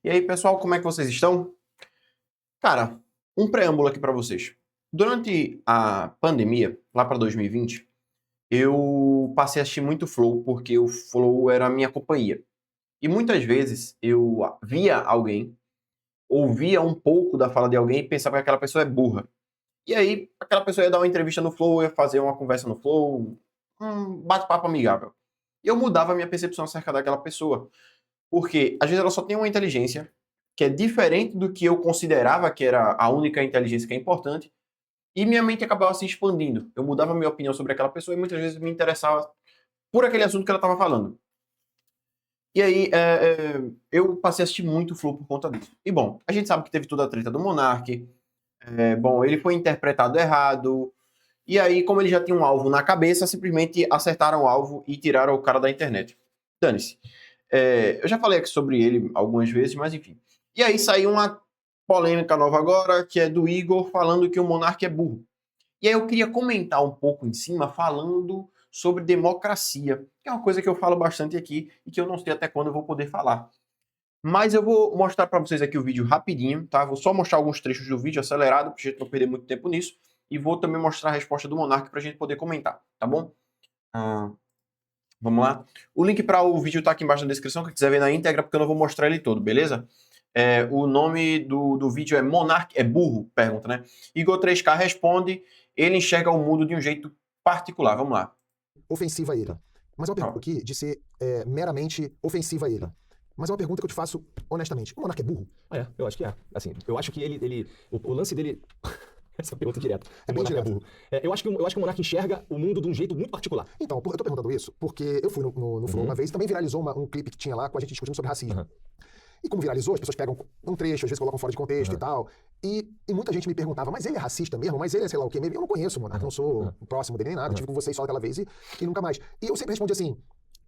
E aí, pessoal, como é que vocês estão? Cara, um preâmbulo aqui para vocês. Durante a pandemia, lá para 2020, eu passei a assistir muito Flow, porque o Flow era a minha companhia. E muitas vezes eu via alguém, ouvia um pouco da fala de alguém e pensava que aquela pessoa é burra. E aí, aquela pessoa ia dar uma entrevista no Flow, ia fazer uma conversa no Flow, um bate-papo amigável. E eu mudava a minha percepção acerca daquela pessoa. Porque às vezes ela só tem uma inteligência que é diferente do que eu considerava que era a única inteligência que é importante, e minha mente acabava se expandindo. Eu mudava minha opinião sobre aquela pessoa e muitas vezes me interessava por aquele assunto que ela estava falando. E aí eu passei a assistir muito Flow por conta disso. E bom, a gente sabe que teve toda a treta do Monark. Bom, ele foi interpretado errado. E aí, como ele já tinha um alvo na cabeça, simplesmente acertaram o alvo e tiraram o cara da internet. Dane-se. Eu já falei aqui sobre ele algumas vezes, mas enfim. E aí saiu uma polêmica nova agora, que é do Igor falando que o Monark é burro. E aí eu queria comentar um pouco em cima, falando sobre democracia, que é uma coisa que eu falo bastante aqui e que eu não sei até quando eu vou poder falar. Mas eu vou mostrar para vocês aqui o vídeo rapidinho, tá? Vou só mostrar alguns trechos do vídeo acelerado, pra gente não perder muito tempo nisso. E vou também mostrar a resposta do Monark pra gente poder comentar, tá bom? Ah, Vamos lá? O link para o vídeo está aqui embaixo na descrição, quem quiser ver na íntegra, porque eu não vou mostrar ele todo, beleza? O nome do vídeo é Monark é burro? Pergunta, né? Igor 3K responde, ele enxerga o mundo de um jeito particular. Vamos lá. Ofensiva a ele. Mas é uma pergunta Ó, aqui de ser meramente ofensiva a ele. Mas é uma pergunta que eu te faço honestamente. O Monark é burro? Eu acho que é. Assim, eu acho que o lance dele. Essa pergunta direta. É O bem Monark direto. é burro. Eu acho que o Monark enxerga o mundo de um jeito muito particular. Então, eu tô perguntando isso porque eu fui no Flow uma vez e também viralizou um clipe que tinha lá com a gente discutindo sobre racismo. Uhum. E como viralizou, as pessoas pegam um trecho, às vezes colocam fora de contexto Uhum. e tal. E muita gente me perguntava, mas ele é racista mesmo? Mas ele é sei lá o quê mesmo? Eu não conheço o Monark, não sou próximo dele nem nada. Tive com vocês só aquela vez e nunca mais. E eu sempre respondi assim,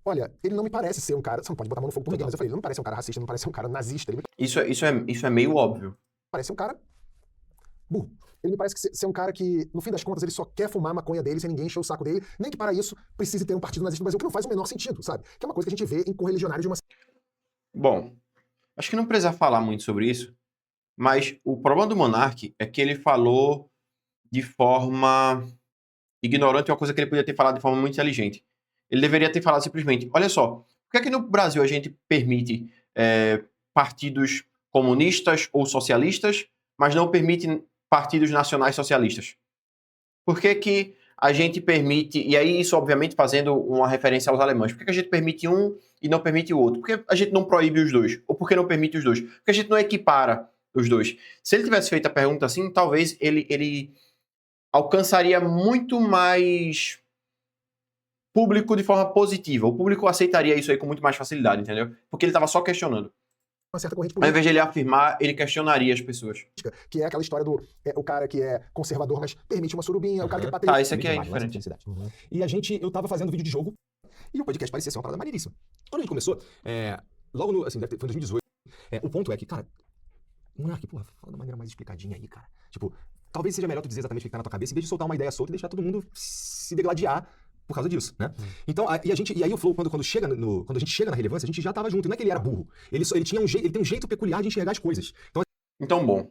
olha, ele não me parece ser um cara... Você não pode botar a mão no fogo por ninguém, mas eu falei, ele não me parece um cara racista, não me parece um cara nazista. Ele me isso é meio óbvio. parece um cara burro. Ele me parece que ser um cara que, no fim das contas, ele só quer fumar a maconha dele sem ninguém encher o saco dele, nem que para isso precise ter um partido nazista no Brasil, que não faz o menor sentido, sabe? Que é uma coisa que a gente vê em correligionários de uma... Bom, acho que não precisa falar muito sobre isso, mas o problema do Monark é que ele falou de forma ignorante uma coisa que ele podia ter falado de forma muito inteligente. Ele deveria ter falado simplesmente: olha só, por que é que no Brasil a gente permite partidos comunistas ou socialistas, mas não permite partidos nacionais socialistas? Por que que a gente permite, e aí isso obviamente fazendo uma referência aos alemães, por que que a gente permite um e não permite o outro? Por que a gente não proíbe os dois? Ou por que não permite os dois? Por que a gente não equipara os dois? Se ele tivesse feito a pergunta assim, talvez ele alcançaria muito mais público de forma positiva. O público aceitaria isso aí com muito mais facilidade, entendeu? Porque ele estava só questionando. uma certa corrente Ao política, invés de ele afirmar, ele questionaria as pessoas. que é aquela história do o cara que é conservador, mas permite uma surubinha, o cara que é Tá, patriota. isso aqui é Demais, mais diferente. simplicidade. E eu tava fazendo vídeo de jogo e o podcast parecia ser uma parada maneiríssima. Quando a gente começou, logo no, assim, foi em 2018, o ponto é que, cara, Monark, porra, fala da maneira mais explicadinha aí, cara. Tipo, talvez seja melhor tu dizer exatamente o que tá na tua cabeça em vez de soltar uma ideia solta e deixar todo mundo se degladiar por causa disso, né? Então, e aí o Flow, quando a gente chega na relevância, a gente já tava junto. E não é que ele era burro. Ele tem um jeito peculiar de enxergar as coisas. Então, bom,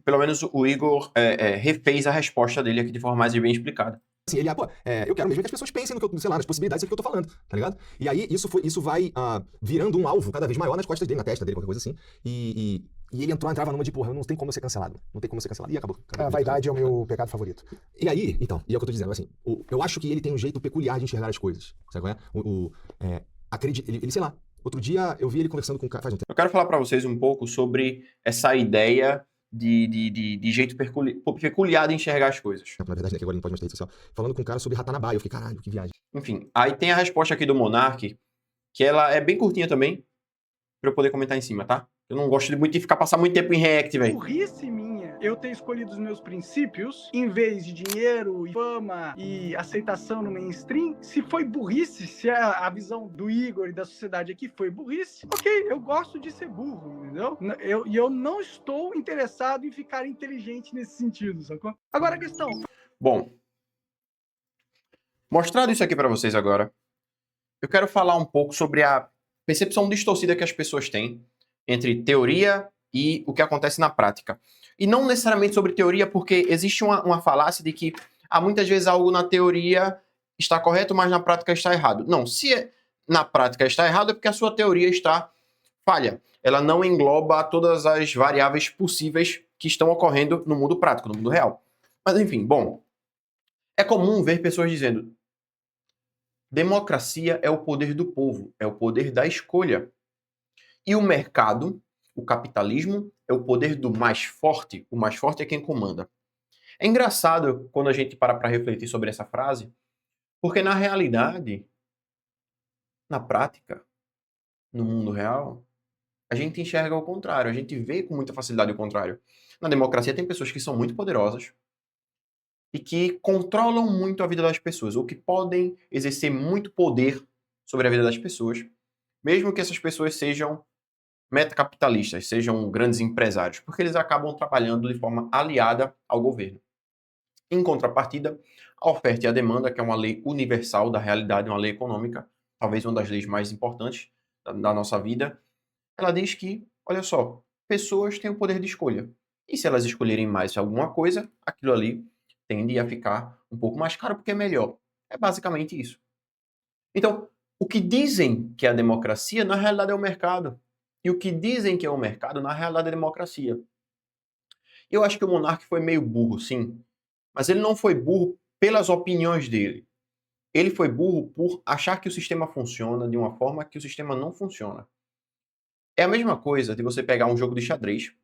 pelo menos o Igor refez a resposta dele aqui de forma mais bem explicada. Assim, eu quero mesmo que as pessoas pensem no que eu, sei lá, nas possibilidades do que eu tô falando, tá ligado? E aí isso vai virando um alvo cada vez maior nas costas dele, na testa dele, qualquer coisa assim. E ele entrava numa de, porra, não tem como ser cancelado. Não tem como ser cancelado. E acabou. A vaidade é o meu pecado favorito. E aí, então, e é o que eu tô dizendo, assim, eu acho que ele tem um jeito peculiar de enxergar as coisas. Sabe qual é? Ele, sei lá, outro dia eu vi ele conversando com um cara, faz um tempo. Eu quero falar para vocês um pouco sobre essa ideia de jeito peculiar de enxergar as coisas. Na verdade, né, que agora ele não pode mais ter rede social, falando com um cara sobre Ratanabá. Eu fiquei, caralho, que viagem. Enfim, aí tem a resposta aqui do Monark, que ela é bem curtinha também, para eu poder comentar em cima, tá? Eu não gosto muito de passar muito tempo em react, velho. Burrice minha eu ter escolhido os meus princípios em vez de dinheiro, fama e aceitação no mainstream. Se foi burrice, se a visão do Igor e da sociedade aqui foi burrice, ok, eu gosto de ser burro, entendeu? Eu não estou interessado em ficar inteligente nesse sentido, sacou? Agora a questão... Bom, mostrado isso aqui para vocês agora, eu quero falar um pouco sobre a percepção distorcida que as pessoas têm entre teoria e o que acontece na prática. E não necessariamente sobre teoria, porque existe uma falácia de que muitas vezes algo na teoria está correto, mas na prática está errado. Não, se na prática está errado, é porque a sua teoria está falha. Ela não engloba todas as variáveis possíveis que estão ocorrendo no mundo prático, no mundo real. Mas enfim, bom, é comum ver pessoas dizendo: democracia é o poder do povo, é o poder da escolha. E o mercado, o capitalismo, é o poder do mais forte. O mais forte é quem comanda. É engraçado quando a gente para refletir sobre essa frase, porque na realidade, na prática, no mundo real, a gente enxerga o contrário, a gente vê com muita facilidade o contrário. Na democracia tem pessoas que são muito poderosas e que controlam muito a vida das pessoas, ou que podem exercer muito poder sobre a vida das pessoas, mesmo que essas pessoas sejam metacapitalistas, sejam grandes empresários, porque eles acabam trabalhando de forma aliada ao governo. Em contrapartida, a oferta e a demanda, que é uma lei universal da realidade, uma lei econômica, talvez uma das leis mais importantes da nossa vida, ela diz que, olha só, pessoas têm o poder de escolha. E se elas escolherem mais alguma coisa, aquilo ali tende a ficar um pouco mais caro porque é melhor. É basicamente isso. Então, o que dizem que é a democracia, na realidade é o mercado. E o que dizem que é o mercado, na realidade é a democracia. Eu acho que o monarca foi meio burro, sim. Mas ele não foi burro pelas opiniões dele. Ele foi burro por achar que o sistema funciona de uma forma que o sistema não funciona. É a mesma coisa de você pegar um jogo de xadrez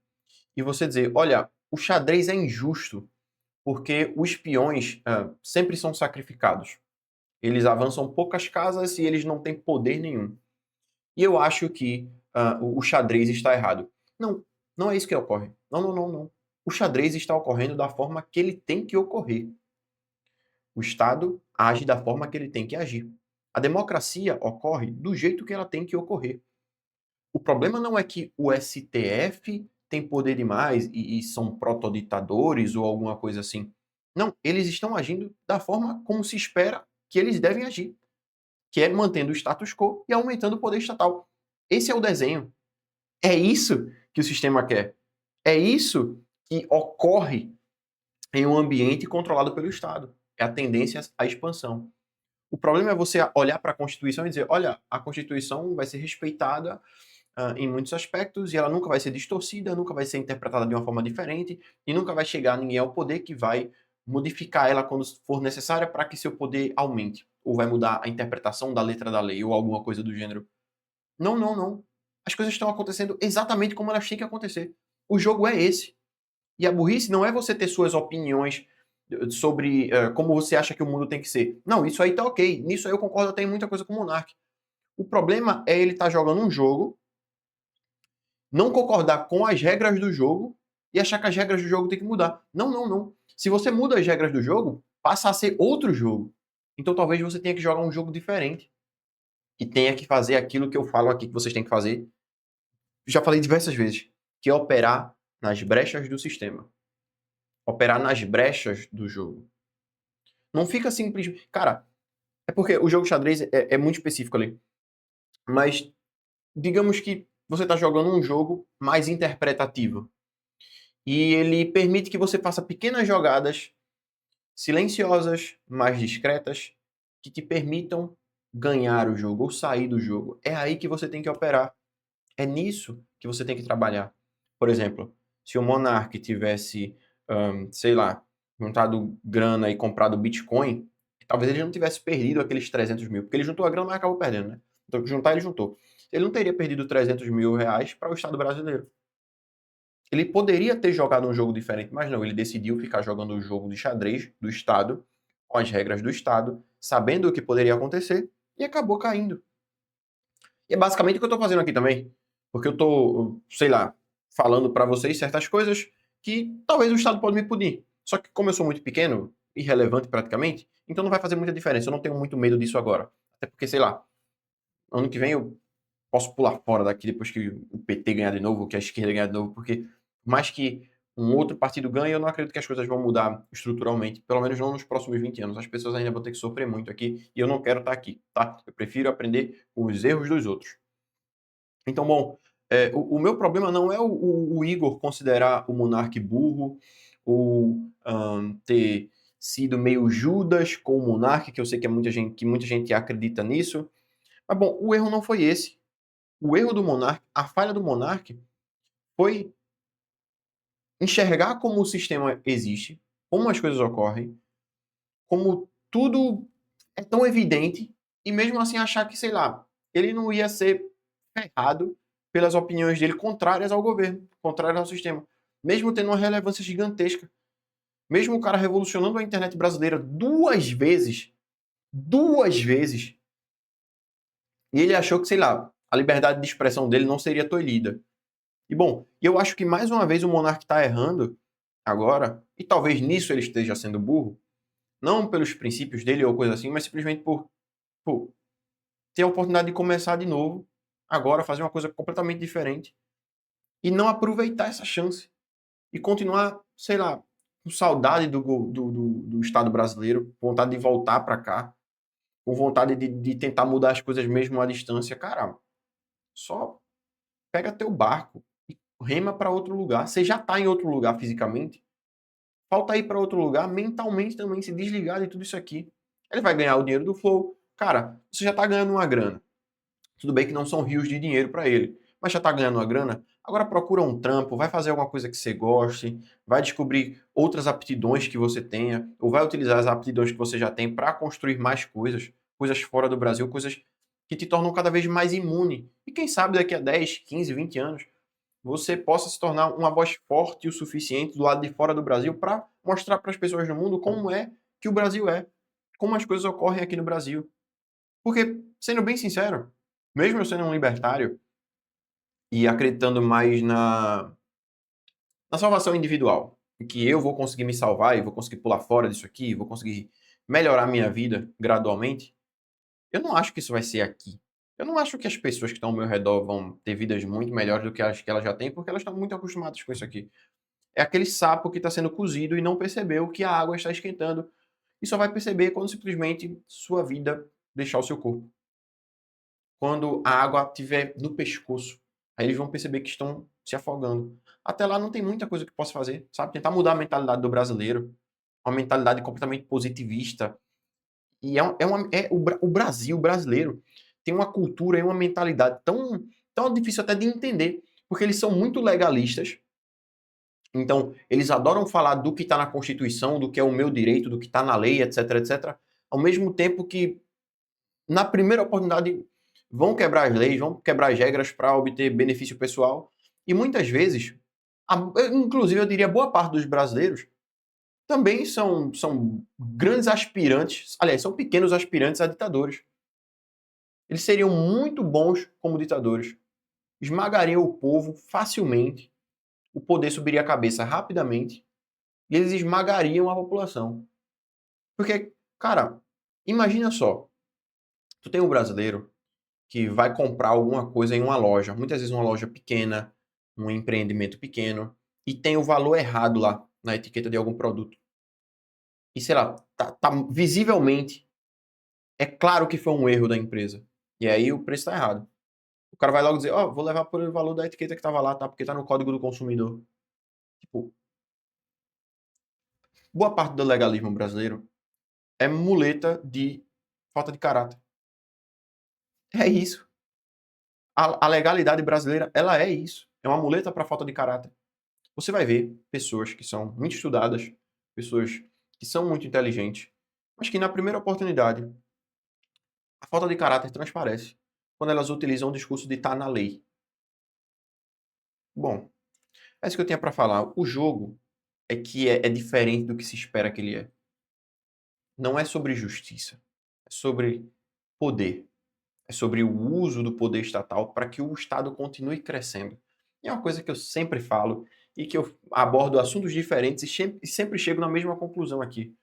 e você dizer, olha, o xadrez é injusto porque os peões sempre são sacrificados. Eles avançam poucas casas e eles não têm poder nenhum. E eu acho que o xadrez está errado. Não, não é isso que ocorre. Não. O xadrez está ocorrendo da forma que ele tem que ocorrer. O Estado age da forma que ele tem que agir. A democracia ocorre do jeito que ela tem que ocorrer. O problema não é que o STF tem poder demais e são protoditadores ou alguma coisa assim. Não, eles estão agindo da forma como se espera que eles devem agir, que é mantendo o status quo e aumentando o poder estatal. Esse é o desenho. É isso que o sistema quer. É isso que ocorre em um ambiente controlado pelo Estado. É a tendência à expansão. O problema é você olhar para a Constituição e dizer, olha, a Constituição vai ser respeitada em muitos aspectos e ela nunca vai ser distorcida, nunca vai ser interpretada de uma forma diferente e nunca vai chegar ninguém ao poder que vai modificar ela quando for necessária para que seu poder aumente. Ou vai mudar a interpretação da letra da lei ou alguma coisa do gênero. Não. As coisas estão acontecendo exatamente como elas têm que acontecer. O jogo é esse. E a burrice não é você ter suas opiniões sobre como você acha que o mundo tem que ser. Não, isso aí tá ok. Nisso aí eu concordo até em muita coisa com o Monark. O problema é ele estar jogando um jogo, não concordar com as regras do jogo e achar que as regras do jogo tem que mudar. Não. Se você muda as regras do jogo, passa a ser outro jogo. Então talvez você tenha que jogar um jogo diferente. E tenha que fazer aquilo que eu falo aqui que vocês têm que fazer. Já falei diversas vezes, que é operar nas brechas do sistema. Operar nas brechas do jogo. Não fica simplesmente... Cara, é porque o jogo xadrez é muito específico ali. Mas digamos que você está jogando um jogo mais interpretativo. E ele permite que você faça pequenas jogadas silenciosas, mais discretas, que te permitam ganhar o jogo ou sair do jogo. É aí que você tem que operar. É nisso que você tem que trabalhar. Por exemplo, se o Monark tivesse, sei lá, juntado grana e comprado Bitcoin, talvez ele não tivesse perdido aqueles 300 mil, porque ele juntou a grana, mas acabou perdendo, né? Então, juntar, ele juntou. Ele não teria perdido 300 mil reais para o Estado brasileiro. Ele poderia ter jogado um jogo diferente, mas não, ele decidiu ficar jogando o jogo de xadrez do Estado, com as regras do Estado, sabendo o que poderia acontecer, e acabou caindo. E é basicamente o que eu estou fazendo aqui também. Porque eu estou, sei lá, falando para vocês certas coisas que talvez o Estado pode me punir. Só que como eu sou muito pequeno, irrelevante praticamente, então não vai fazer muita diferença. Eu não tenho muito medo disso agora. Até porque, sei lá, ano que vem eu posso pular fora daqui depois que o PT ganhar de novo, que a esquerda ganhar de novo, porque mais que um outro partido ganhe, eu não acredito que as coisas vão mudar estruturalmente, pelo menos não nos próximos 20 anos. As pessoas ainda vão ter que sofrer muito aqui e eu não quero estar aqui, tá? Eu prefiro aprender com os erros dos outros. Então, bom, O meu problema não é o Igor considerar o Monark burro, ou ter sido meio Judas com o Monark, que eu sei que muita gente acredita nisso. Mas, bom, o erro não foi esse. O erro do Monark, a falha do Monark, foi enxergar como o sistema existe, como as coisas ocorrem, como tudo é tão evidente, e mesmo assim achar que, sei lá, ele não ia ser ferrado pelas opiniões dele contrárias ao governo, contrárias ao sistema. Mesmo tendo uma relevância gigantesca. Mesmo o cara revolucionando a internet brasileira duas vezes, e ele achou que, sei lá, a liberdade de expressão dele não seria tolhida. E bom, eu acho que mais uma vez o Monark está errando agora, e talvez nisso ele esteja sendo burro, não pelos princípios dele ou coisa assim, mas simplesmente por ter a oportunidade de começar de novo, agora fazer uma coisa completamente diferente, e não aproveitar essa chance. E continuar, sei lá, com saudade do Estado brasileiro, com vontade de voltar para cá, com vontade de tentar mudar as coisas mesmo à distância. Cara, só pega teu barco e rema para outro lugar. Você já está em outro lugar fisicamente, falta ir para outro lugar mentalmente também, se desligar de tudo isso aqui. Ele vai ganhar o dinheiro do Flow. Cara, você já está ganhando uma grana. Tudo bem que não são rios de dinheiro para ele, mas já está ganhando uma grana. Agora procura um trampo, vai fazer alguma coisa que você goste, vai descobrir outras aptidões que você tenha, ou vai utilizar as aptidões que você já tem para construir mais coisas, coisas fora do Brasil, coisas que te tornam cada vez mais imune. E quem sabe daqui a 10, 15, 20 anos você possa se tornar uma voz forte o suficiente do lado de fora do Brasil para mostrar para as pessoas do mundo como é que o Brasil é, como as coisas ocorrem aqui no Brasil. Porque, sendo bem sincero, mesmo eu sendo um libertário e acreditando mais na salvação individual, em que eu vou conseguir me salvar e vou conseguir pular fora disso aqui, vou conseguir melhorar minha vida gradualmente, eu não acho que isso vai ser aqui. Eu não acho que as pessoas que estão ao meu redor vão ter vidas muito melhores do que as que elas já têm, porque elas estão muito acostumadas com isso aqui. É aquele sapo que está sendo cozido e não percebeu que a água está esquentando. E só vai perceber quando simplesmente sua vida deixar o seu corpo. Quando a água estiver no pescoço, aí eles vão perceber que estão se afogando. Até lá não tem muita coisa que possa fazer, sabe? Tentar mudar a mentalidade do brasileiro, uma mentalidade completamente positivista. E o Brasil, o brasileiro, tem uma cultura e uma mentalidade tão difícil até de entender, porque eles são muito legalistas. Então, eles adoram falar do que está na Constituição, do que é o meu direito, do que está na lei, etc, etc. Ao mesmo tempo que, na primeira oportunidade, vão quebrar as leis, vão quebrar as regras para obter benefício pessoal. E muitas vezes, inclusive eu diria boa parte dos brasileiros, também são grandes aspirantes, aliás, são pequenos aspirantes a ditadores. Eles seriam muito bons como ditadores. Esmagariam o povo facilmente, o poder subiria a cabeça rapidamente e eles esmagariam a população. Porque, cara, imagina só, tu tem um brasileiro que vai comprar alguma coisa em uma loja, muitas vezes uma loja pequena, um empreendimento pequeno, e tem o valor errado lá na etiqueta de algum produto. E sei lá, tá visivelmente, é claro que foi um erro da empresa. E aí o preço tá errado. O cara vai logo dizer, ó, vou levar por o valor da etiqueta que tava lá, tá? Porque tá no código do consumidor. Tipo, boa parte do legalismo brasileiro é muleta de falta de caráter. É isso. A legalidade brasileira, ela é isso. É uma muleta para falta de caráter. Você vai ver pessoas que são muito estudadas, pessoas que são muito inteligentes, mas que na primeira oportunidade a falta de caráter transparece quando elas utilizam o discurso de estar na lei. Bom, é isso que eu tinha para falar. O jogo é diferente do que se espera que ele é. Não é sobre justiça, é sobre poder. É sobre o uso do poder estatal para que o Estado continue crescendo. E é uma coisa que eu sempre falo e que eu abordo assuntos diferentes e sempre chego na mesma conclusão aqui.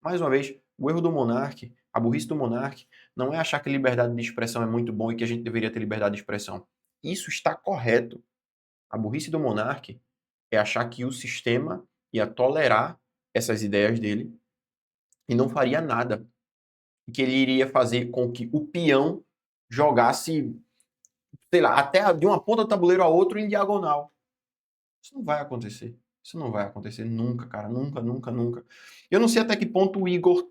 Mais uma vez, o erro do monarca, a burrice do monarca, não é achar que liberdade de expressão é muito bom e que a gente deveria ter liberdade de expressão. Isso está correto. A burrice do monarca é achar que o sistema ia tolerar essas ideias dele e não faria nada. E que ele iria fazer com que o peão jogasse sei lá, até de uma ponta do tabuleiro a outra em diagonal. Isso não vai acontecer. Isso não vai acontecer nunca, cara. Nunca, nunca, nunca. Eu não sei até que ponto o Igor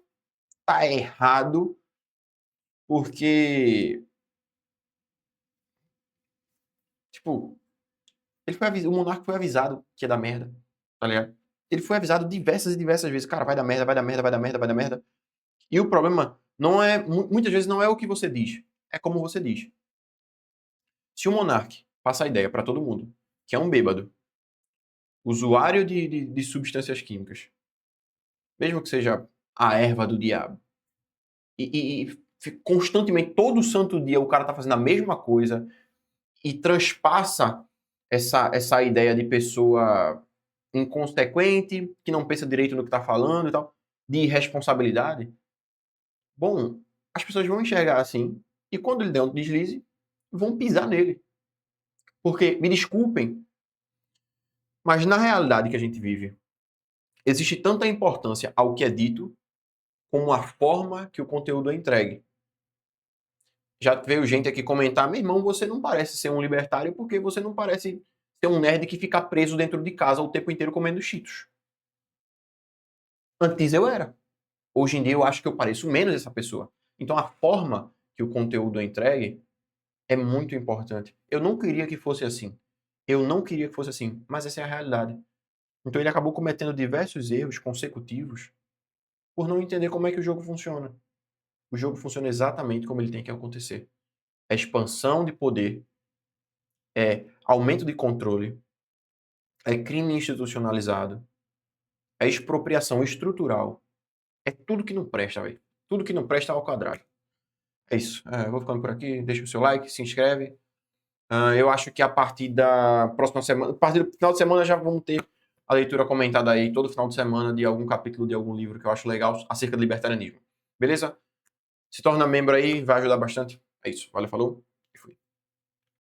tá errado, porque, tipo, o Monark foi avisado que ia dar merda, tá ligado? Ele foi avisado diversas e diversas vezes. Cara, vai dar merda, vai dar merda, vai dar merda, vai dar merda. E o problema não é, muitas vezes não é o que você diz, é como você diz. Se o Monark passa a ideia pra todo mundo que é um bêbado, usuário de substâncias químicas, mesmo que seja a erva do diabo, e constantemente, todo santo dia, o cara tá fazendo a mesma coisa e transpassa essa ideia de pessoa inconsequente, que não pensa direito no que tá falando e tal, de irresponsabilidade, bom, as pessoas vão enxergar assim, e quando ele der um deslize, vão pisar nele. Porque, me desculpem, mas na realidade que a gente vive, existe tanta importância ao que é dito, como a forma que o conteúdo é entregue. Já veio gente aqui comentar, meu irmão, você não parece ser um libertário porque você não parece ser um nerd que fica preso dentro de casa o tempo inteiro comendo cheetos. Antes eu era. Hoje em dia eu acho que eu pareço menos essa pessoa. Então a forma que o conteúdo é entregue é muito importante. Eu não queria que fosse assim. Eu não queria que fosse assim, mas essa é a realidade. Então ele acabou cometendo diversos erros consecutivos por não entender como é que o jogo funciona. O jogo funciona exatamente como ele tem que acontecer. É expansão de poder, é aumento de controle, é crime institucionalizado, é expropriação estrutural. É tudo que não presta, velho. Tudo que não presta ao quadrado. É isso. Eu vou ficando por aqui. Deixa o seu like, se inscreve. Eu acho que a partir da próxima semana, a partir do final de semana já vamos ter a leitura comentada aí, todo final de semana, de algum capítulo de algum livro que eu acho legal acerca do libertarianismo. Beleza? Se torna membro aí, vai ajudar bastante. É isso. Valeu, falou e fui.